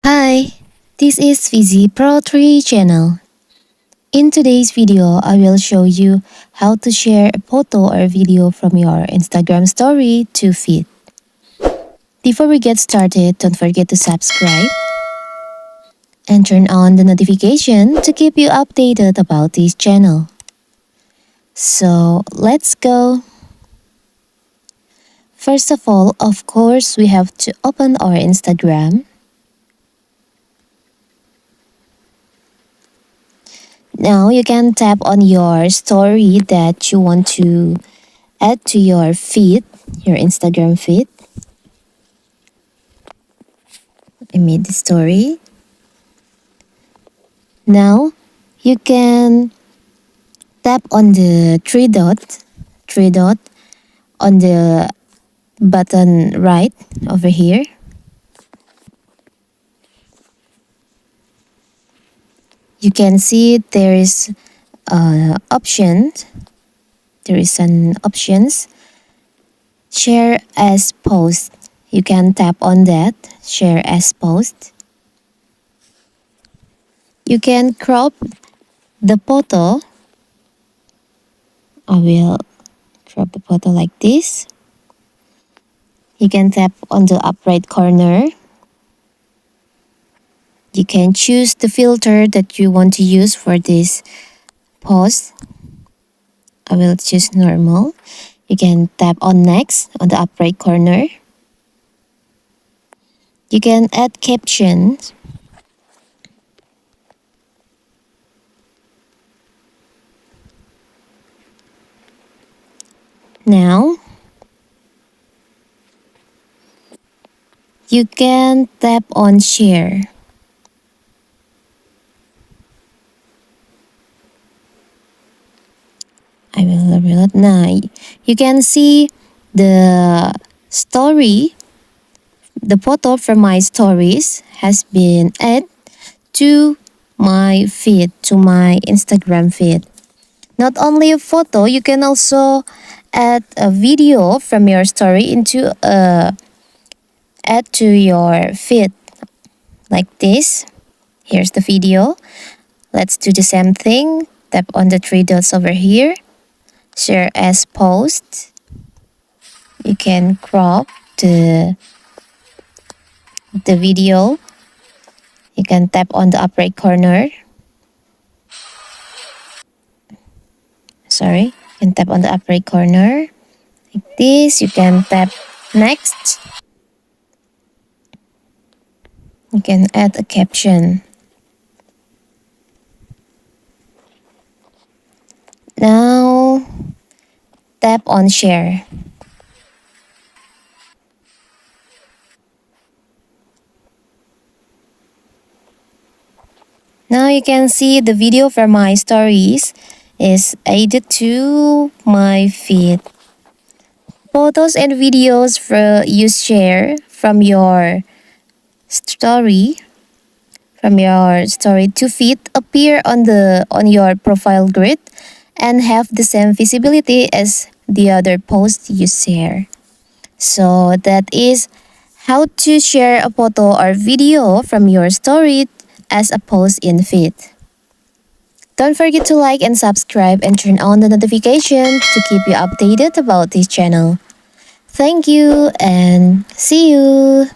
Hi, this is Fizi Pro 3 channel. In today's video, I will show you how to share a photo or video from your Instagram story to feed. Before we get started, don't forget to subscribe and turn on the notification to keep you updated about this channel. So let's go. First of all, of course, we have to open our Instagram. Now you can tap on your story that you want to add to your feed, your Instagram feed. I made the story. Now you can tap on the three dot on the button right over here. You can see there is option. There is an options. Share as post. You can tap on that. Share as post. You can crop the photo. I will crop the photo like this. You can tap on the up right corner. You can choose the filter that you want to use for this post. I will choose normal. You can tap on next on the up right corner. You can add captions. Now, you can tap on share. I will reveal it now. You can see the story, the photo from my stories has been added to my feed, to my Instagram feed. Not only a photo, you can also add a video from your story into add to your feed like this. Here's the video. Let's do the same thing. Tap on the three dots over here. Share as post. You can crop the video. You can tap on the up right corner. Sorry, you can tap on the up right corner like this. You can tap next. You can add a caption. Now tap on share. Now you can see the video from my stories is added to my feed. Photos and videos you share from your story to feed appear on your profile grid and have the same visibility as the other posts you share. So that is how to share a photo or video from your story as a post in feed. Don't forget to like and subscribe and turn on the notification to keep you updated about this channel. Thank you and see you!